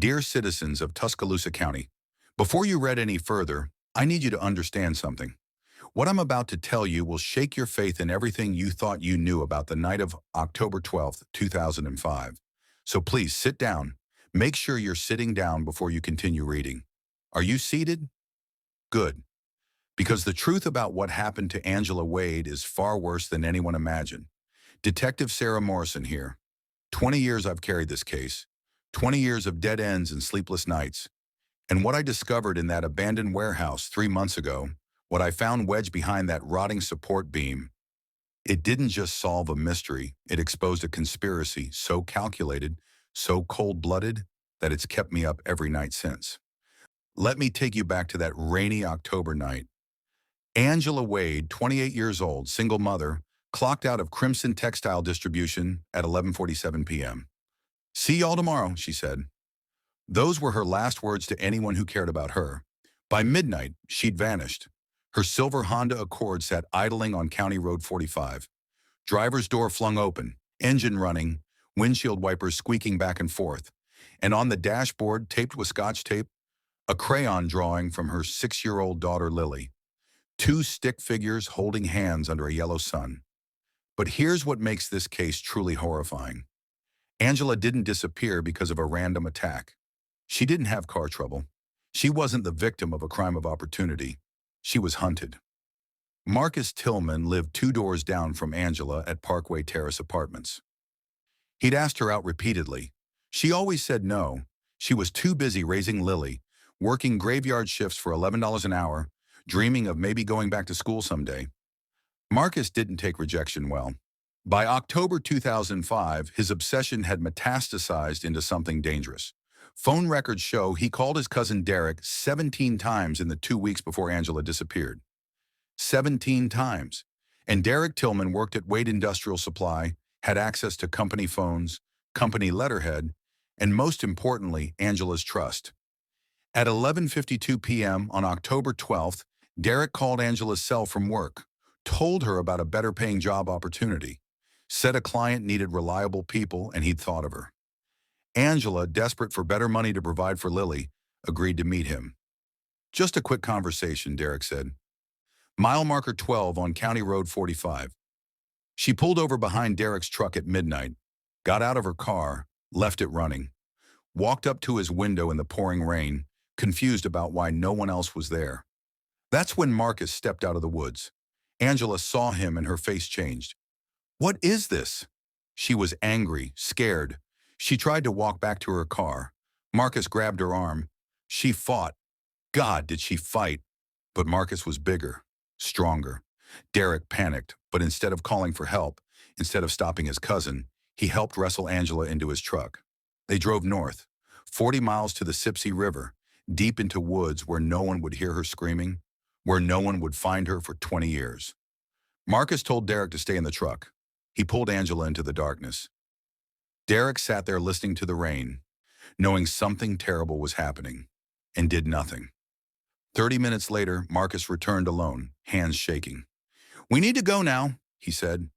Dear citizens of Tuscaloosa County, before you read any further, I need you to understand something. What I'm about to tell you will shake your faith in everything you thought you knew about the night of October 12th, 2005. So please sit down. Make sure you're sitting down before you continue reading. Are you seated? Good. Because the truth about what happened to Angela Wade is far worse than anyone imagined. Detective Sarah Morrison here. 20 years I've carried this case. 20 years of dead ends and sleepless nights. And what I discovered in that abandoned warehouse 3 months ago, what I found wedged behind that rotting support beam, it didn't just solve a mystery, it exposed a conspiracy so calculated, so cold-blooded, that it's kept me up every night since. Let me take you back to that rainy October night. Angela Wade, 28 years old, single mother, clocked out of Crimson Textile Distribution at 11:47 p.m. "See y'all tomorrow," she said. Those were her last words to anyone who cared about her. By midnight, she'd vanished. Her silver Honda Accord sat idling on County Road 45. Driver's door flung open, engine running, windshield wipers squeaking back and forth. And on the dashboard, taped with Scotch tape, a crayon drawing from her 6-year-old daughter Lily. Two stick figures holding hands under a yellow sun. But here's what makes this case truly horrifying. Angela didn't disappear because of a random attack. She didn't have car trouble. She wasn't the victim of a crime of opportunity. She was hunted. Marcus Tillman lived 2 doors down from Angela at Parkway Terrace Apartments. He'd asked her out repeatedly. She always said no. She was too busy raising Lily, working graveyard shifts for $11 an hour, dreaming of maybe going back to school someday. Marcus didn't take rejection well. By October 2005, his obsession had metastasized into something dangerous. Phone records show he called his cousin Derek 17 times in the 2 weeks before Angela disappeared. 17 times. And Derek Tillman worked at Wade Industrial Supply, had access to company phones, company letterhead, and most importantly, Angela's trust. At 11:52 p.m. on October 12th, Derek called Angela's cell from work, told her about a better-paying job opportunity, said a client needed reliable people and he'd thought of her. Angela, desperate for better money to provide for Lily, agreed to meet him. "Just a quick conversation," Derek said. Mile marker 12 on County Road 45. She pulled over behind Derek's truck at midnight, got out of her car, left it running, walked up to his window in the pouring rain, confused about why no one else was there. That's when Marcus stepped out of the woods. Angela saw him and her face changed. "What is this?" She was angry, scared. She tried to walk back to her car. Marcus grabbed her arm. She fought. God, did she fight. But Marcus was bigger, stronger. Derek panicked, but instead of calling for help, instead of stopping his cousin, he helped wrestle Angela into his truck. They drove north, 40 miles to the Sipsey River, deep into woods where no one would hear her screaming, where no one would find her for 20 years. Marcus told Derek to stay in the truck. He pulled Angela into the darkness. Derek sat there listening to the rain, knowing something terrible was happening, and did nothing. 30 minutes later, Marcus returned alone, hands shaking. "We need to go now," he said.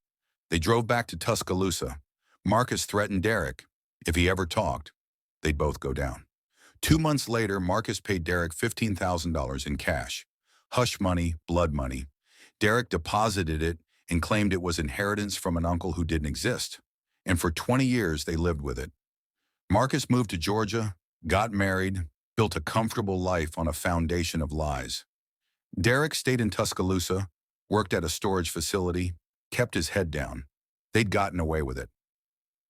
They drove back to Tuscaloosa. Marcus threatened Derek. If he ever talked, they'd both go down. 2 months later, Marcus paid Derek $15,000 in cash. Hush money, blood money. Derek deposited it and claimed it was inheritance from an uncle who didn't exist. And for 20 years, they lived with it. Marcus moved to Georgia, got married, built a comfortable life on a foundation of lies. Derek stayed in Tuscaloosa, worked at a storage facility, kept his head down. They'd gotten away with it.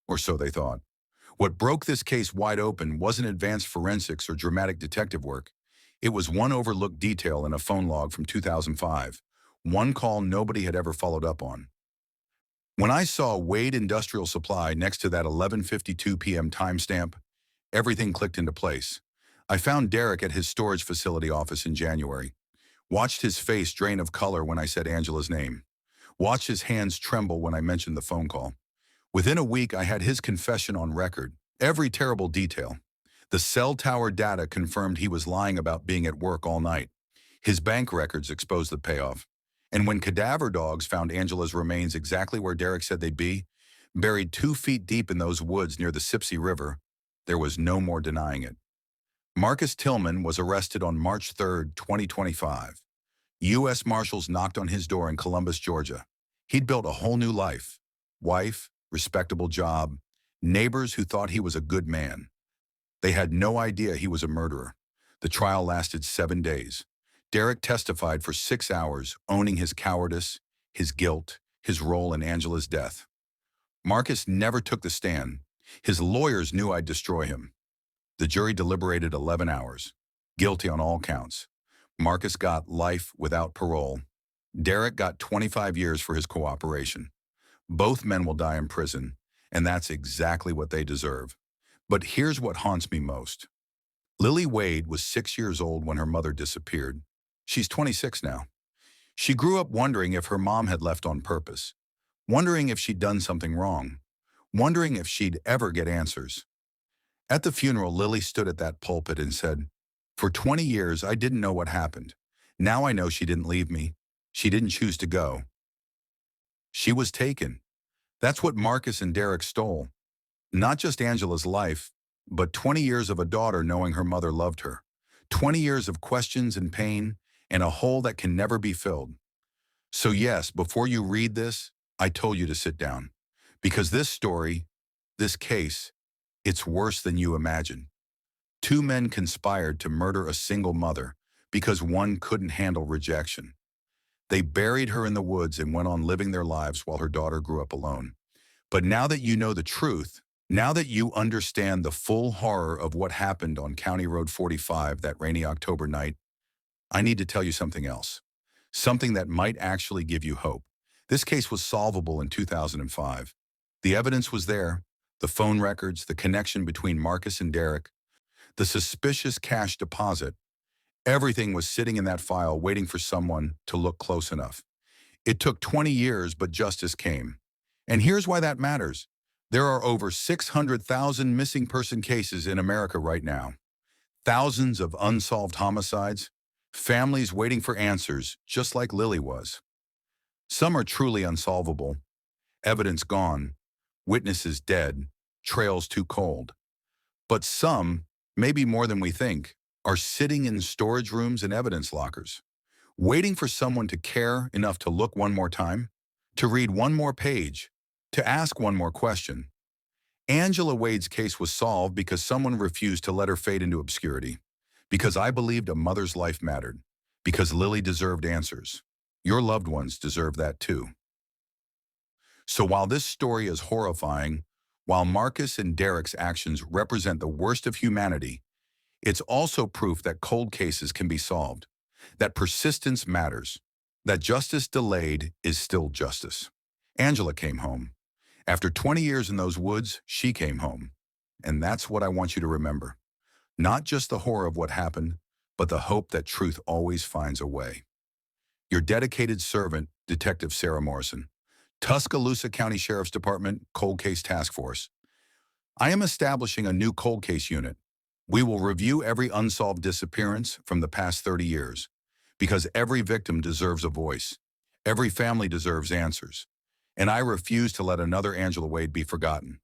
Or so they thought. What broke this case wide open wasn't advanced forensics or dramatic detective work. It was one overlooked detail in a phone log from 2005, one call nobody had ever followed up on. When I saw Wade Industrial Supply next to that 11:52 p.m. timestamp, everything clicked into place. I found Derek at his storage facility office in January. Watched his face drain of color when I said Angela's name. Watched his hands tremble when I mentioned the phone call. Within a week, I had his confession on record, every terrible detail. The cell tower data confirmed he was lying about being at work all night. His bank records exposed the payoff. And when cadaver dogs found Angela's remains exactly where Derek said they'd be, buried 2 feet deep in those woods near the Sipsey River, there was no more denying it. Marcus Tillman was arrested on March 3rd, 2025. U.S. Marshals knocked on his door in Columbus, Georgia. He'd built a whole new life. Wife, respectable job, neighbors who thought he was a good man. They had no idea he was a murderer. The trial lasted 7 days. Derek testified for 6 hours, owning his cowardice, his guilt, his role in Angela's death. Marcus never took the stand. His lawyers knew I'd destroy him. The jury deliberated 11 hours. Guilty on all counts. Marcus got life without parole. Derek got 25 years for his cooperation. Both men will die in prison, and that's exactly what they deserve. But here's what haunts me most. Lily Wade was 6 years old when her mother disappeared. She's 26 now. She grew up wondering if her mom had left on purpose, wondering if she'd done something wrong, wondering if she'd ever get answers. At the funeral, Lily stood at that pulpit and said, "For 20 years, I didn't know what happened. Now I know she didn't leave me. She didn't choose to go. She was taken." That's what Marcus and Derek stole. Not just Angela's life, but 20 years of a daughter knowing her mother loved her. 20 years of questions and pain, and a hole that can never be filled. So yes, before you read this, I told you to sit down. Because this story, this case, it's worse than you imagine. Two men conspired to murder a single mother because one couldn't handle rejection. They buried her in the woods and went on living their lives while her daughter grew up alone. But now that you know the truth, now that you understand the full horror of what happened on County Road 45 that rainy October night, I need to tell you something else. Something that might actually give you hope. This case was solvable in 2005. The evidence was there, the phone records, the connection between Marcus and Derek, the suspicious cash deposit. Everything was sitting in that file waiting for someone to look close enough. It took 20 years, but justice came. And here's why that matters. There are over 600,000 missing person cases in America right now. Thousands of unsolved homicides, families waiting for answers, just like Lily was. Some are truly unsolvable. Evidence gone, witnesses dead, trails too cold. But some, maybe more than we think, are sitting in storage rooms and evidence lockers, waiting for someone to care enough to look one more time, to read one more page, to ask one more question. Angela Wade's case was solved because someone refused to let her fade into obscurity, because I believed a mother's life mattered, because Lily deserved answers. Your loved ones deserve that too. So while this story is horrifying, while Marcus and Derek's actions represent the worst of humanity, it's also proof that cold cases can be solved, that persistence matters, that justice delayed is still justice. Angela came home. After 20 years in those woods, she came home. And that's what I want you to remember. Not just the horror of what happened, but the hope that truth always finds a way. Your dedicated servant, Detective Sarah Morrison, Tuscaloosa County Sheriff's Department Cold Case Task Force. I am establishing a new cold case unit. We will review every unsolved disappearance from the past 30 years, because every victim deserves a voice. Every family deserves answers. And I refuse to let another Angela Wade be forgotten.